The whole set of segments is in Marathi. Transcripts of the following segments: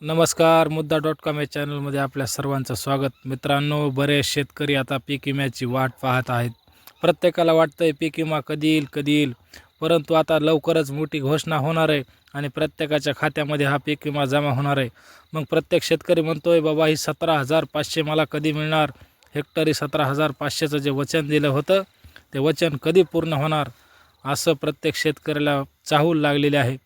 नमस्कार. मुद्दा.com या चॅनलमध्ये आपल्या सर्वांचं स्वागत. मित्रांनो, बरेच शेतकरी आता पीक विम्याची वाट पाहत आहेत. प्रत्येकाला वाटतंय पीक विमा कधी येईल कधी येईल, परंतु आता लवकरच मोठी घोषणा होणार आहे आणि प्रत्येकाच्या खात्यामध्ये हा पीक विमा जमा होणार आहे. मग प्रत्येक शेतकरी म्हणतोय, बाबा ही 17,500 मला कधी मिळणार? हेक्टरी 17,500चं जे वचन दिलं होतं ते वचन कधी पूर्ण होणार, असं प्रत्येक शेतकऱ्याला चाहूल लागलेले आहे.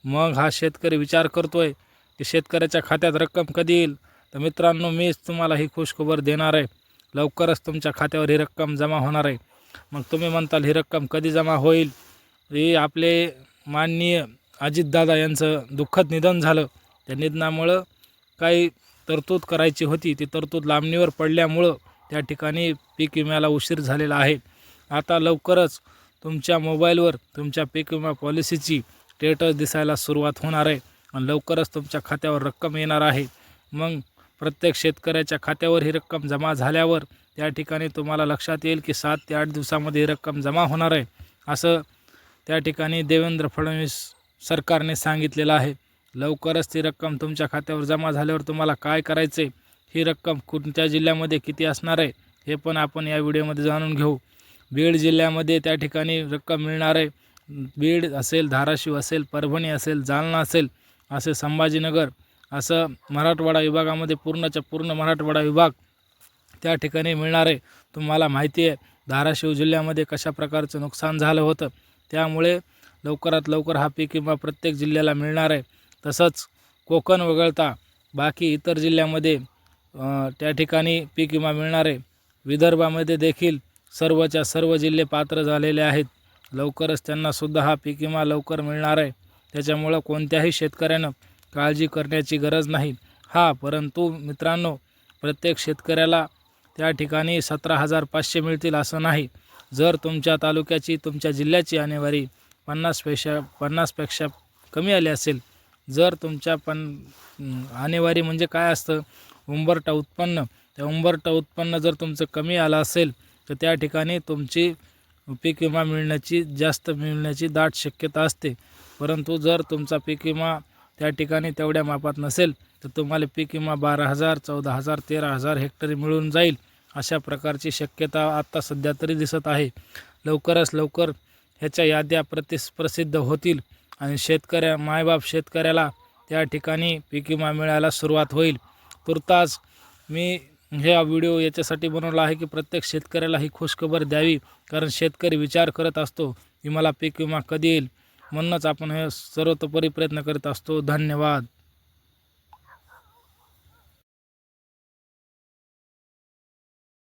मग हा शेतकरी विचार करतोय की शेतकऱ्याच्या खात्यात रक्कम कधी येईल. तर मित्रांनो, मीच तुम्हाला ही खुशखबर देणार आहे. लवकरच तुमच्या खात्यावर ही रक्कम जमा होणार आहे. मग तुम्ही म्हणताल ही रक्कम कधी जमा होईल? ही आपले माननीय अजितदादा यांचं दुःखद निधन झालं. त्या निधनामुळं काही तरतूद करायची होती, ती तरतूद लांबणीवर पडल्यामुळं त्या ठिकाणी पीक विम्याला उशीर झालेला आहे. आता लवकरच तुमच्या मोबाईलवर तुमच्या पीक विमा पॉलिसीची स्टेटस दिसायला सुरुवात होणार आहे आणि लवकरच तुमच्या खात्यावर रक्कम येणार आहे. मग प्रत्येक शेतकऱ्याच्या खात्यावर ही रक्कम जमा झाल्यावर त्या ठिकाणी तुम्हाला लक्षात येईल की 7 ते 8 दिवसामध्ये ही रक्कम जमा होणार आहे, असं त्या ठिकाणी देवेंद्र फडणवीस सरकारने सांगितलेलं आहे. लवकरच ती रक्कम तुमच्या खात्यावर जमा झाल्यावर तुम्हाला काय करायचं आहे, ही रक्कम कोणत्या जिल्ह्यामध्ये किती असणार आहे, हे पण आपण या व्हिडिओमध्ये जाणून घेऊ. बीड जिल्ह्यामध्ये त्या ठिकाणी रक्कम मिळणार आहे. बीड असेल, धाराशिव असेल, परभणी असेल, जालना असेल, असे संभाजीनगर, असं मराठवाडा विभागामध्ये पूर्णच्या पूर्ण मराठवाडा विभाग त्या ठिकाणी मिळणार आहे. तुम्हाला माहिती आहे धाराशिव जिल्ह्यामध्ये कशा प्रकारचं नुकसान झालं होतं, त्यामुळे लवकरात लवकर हा पीक विमा प्रत्येक जिल्ह्याला मिळणार आहे. तसंच कोकण वगळता बाकी इतर जिल्ह्यामध्ये त्या ठिकाणी पीक विमा मिळणार आहे. विदर्भामध्ये देखील सर्वच्या सर्व जिल्हे पात्र झालेले आहेत. लवकरच त्यांनासुद्धा हा पीक विमा लवकर मिळणार आहे. त्याच्यामुळं कोणत्याही शेतकऱ्यानं काळजी करण्याची गरज नाही. परंतु मित्रांनो, प्रत्येक शेतकऱ्याला त्या ठिकाणी 17,500 मिळतील असं नाही. जर तुमच्या तालुक्याची, तुमच्या जिल्ह्याची आणेवारी 50पेक्षा कमी आली असेल, जर तुमच्या आणेवारी म्हणजे काय असतं, उंबरठा उत्पन्न, त्या उंबरठा उत्पन्न जर तुमचं कमी आलं असेल तर त्या ठिकाणी तुमची पीक विमा मिळण्याची दाट शक्यता असते. परंतु जर तुमचा पीक विमा त्या ठिकाणी तेवढ्या मापात नसेल तर तुम्हाला पीक विमा 12,000, 14,000, 13,000 हेक्टरी मिळून जाईल, अशा प्रकारची शक्यता आत्ता सध्या तरी दिसत आहे. लवकरच लवकर ह्याच्या याद्या प्रसिद्ध होतील आणि मायबाप शेतकऱ्याला त्या ठिकाणी पीक विमा मिळायला सुरुवात होईल. तुर्तास मी हा व्हिडिओ याच्यासाठी बनवला आहे की प्रत्येक शेतकऱ्याला ही खुशखबर द्यावी, कारण शेतकरी विचार करत असतो की मला पीक विमा कधी येईल. म्हणूनच आपण हे सर्वतोपरी प्रयत्न करीत असतो. धन्यवाद.